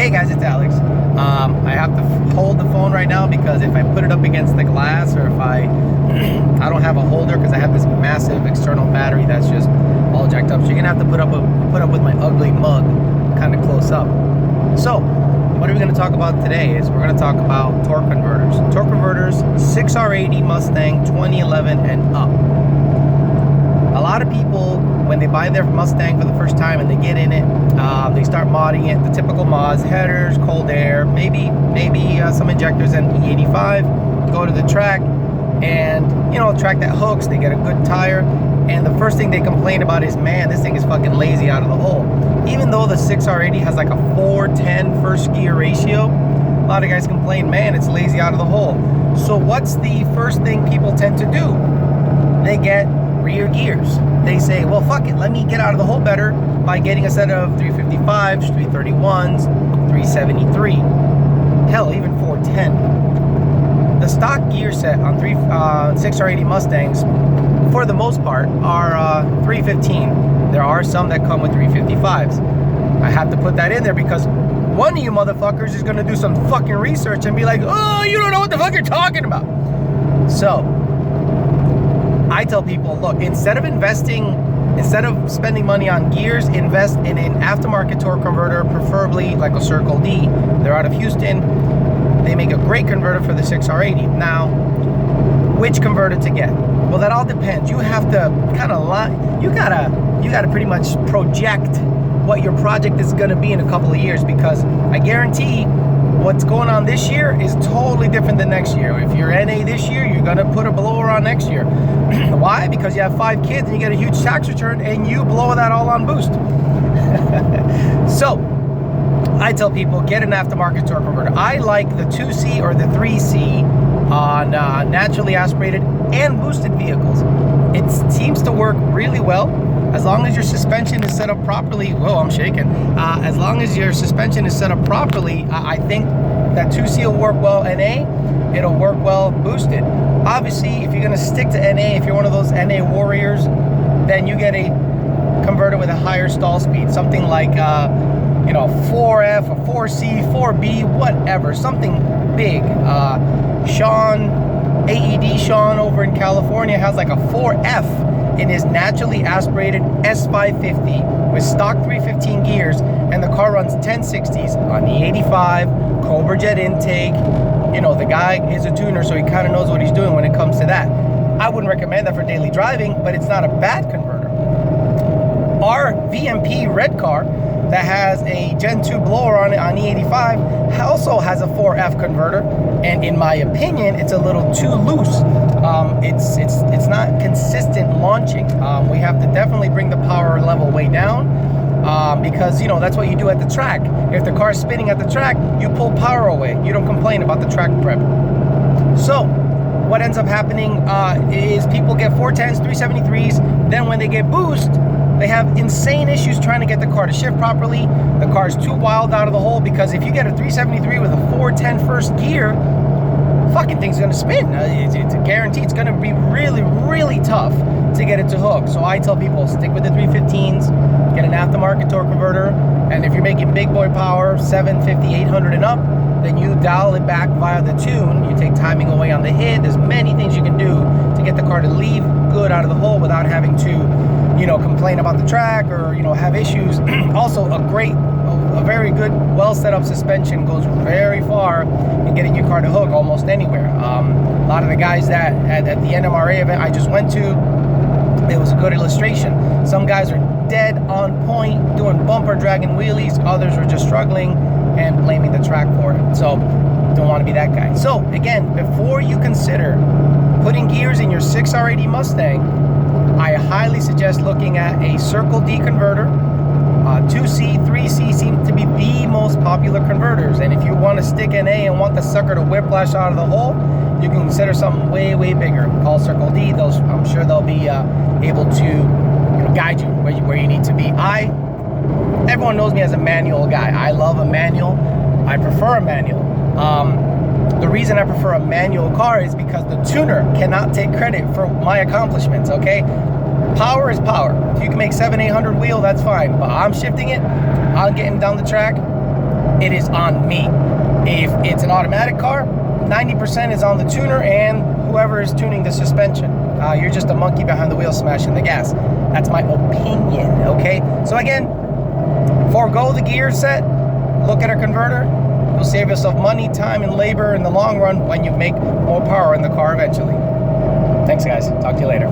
Hey guys, it's Alex. I have to hold the phone right now because if I put it up against the glass or if I don't have a holder because I have this massive external battery that's just all jacked up. So you're gonna have to put up with my ugly mug kind of close up. So what are we gonna talk about today is we're gonna talk about torque converters. Torque converters, 6R80 Mustang 2011 and up. A lot of people, when they buy their Mustang for the first time and they get in it, they start modding it, the typical mods, headers, cold air, maybe some injectors and E85, go to the track and, track that hooks, they get a good tire, and the first thing they complain about is, man, this thing is fucking lazy out of the hole. Even though the 6R80 has like a 4:10 first gear ratio, a lot of guys complain, man, it's lazy out of the hole. So what's the first thing people tend to do? They get rear gears. They say, well, fuck it, let me get out of the hole better by getting a set of 355s, 331s, 373, hell, even 410. The stock gear set on 6R80 Mustangs, for the most part, are 315. There are some that come with 355s. I have to put that in there because one of you motherfuckers is gonna do some fucking research and be like, oh, you don't know what the fuck you're talking about. So I tell people, look, instead of spending money on gears, invest in an aftermarket torque converter, preferably like a Circle D. They're out of Houston. They make a great converter for the 6R80. Now, which converter to get? Well, that all depends. You have to kind of you gotta pretty much project what your project is gonna be in a couple of years, because I guarantee what's going on this year is totally different than next year. If you're NA this year, you're gonna put a blower on next year. Why? Because you have 5 kids and you get a huge tax return and you blow that all on boost. So I tell people, get an aftermarket torque converter. I like the 2C or the 3C on naturally aspirated and boosted vehicles. It seems to work really well as long as your suspension is set up properly. Whoa, I'm shaking. As long as your suspension is set up properly, I think that 2C will work well NA. It'll work well boosted. Obviously, if you're gonna stick to NA, if you're one of those NA warriors, then you get a converter with a higher stall speed, something like 4F or 4C, 4B, whatever, something big. AED Sean over in California has like a 4F in his naturally aspirated S550 with stock 315 gears, and the car runs 1060s on the 85 Cobra Jet intake. The guy is a tuner, so he kind of knows what he's doing when it comes to that. I wouldn't recommend that for daily driving, but it's not a bad converter. Our VMP red car that has a Gen 2 blower on it on E85 also has a 4F converter, and in my opinion, it's a little too loose. It's not consistent launching. We have to definitely bring the power level way down, because that's what you do at the track. If the car's spinning at the track, you pull power away. You don't complain about the track prep. So what ends up happening is people get 410s, 373s, then when they get boost, they have insane issues trying to get the car to shift properly. The car's too wild out of the hole, because if you get a 373 with a 410 first gear, fucking thing's gonna spin. It's a guarantee. It's gonna be really, really tough to get it to hook. So I tell people, stick with the 315s, get an aftermarket torque converter, and if you're making big boy power, 750, 800 and up, then you dial it back via the tune. You take timing away on the hit. There's many things you can do to get the car to leave good out of the hole without having to complain about the track or have issues. Also, a very good, well set up suspension goes very far in getting your car to hook almost anywhere. A lot of the guys that at the NMRA event I just went to, it was a good illustration. Some guys are dead on point doing bumper dragging wheelies, others are just struggling and blaming the track for it. So don't want to be that guy. So again, before you consider putting gears in your 6R80 Mustang, I highly suggest looking at a Circle D converter. 2C, 3C seem to be the most popular converters, and if you want to stick NA and want the sucker to whiplash out of the hole, you can consider something way, way bigger. Call Circle D. I'm sure they'll be able to guide you where you need to be. Everyone knows me as a manual guy. I love a manual. I prefer a manual. The reason I prefer a manual car is because the tuner cannot take credit for my accomplishments, okay? Power is power. If you can make 700-800 wheel, that's fine. But I'm shifting it. I'm getting down the track. it is on me. If it's an automatic car, 90% is on the tuner and whoever is tuning the suspension. You're just a monkey behind the wheel smashing the gas. That's my opinion, okay? So again, forego the gear set, look at a converter. You'll save yourself money, time, and labor in the long run when you make more power in the car eventually. Thanks, guys. Talk to you later.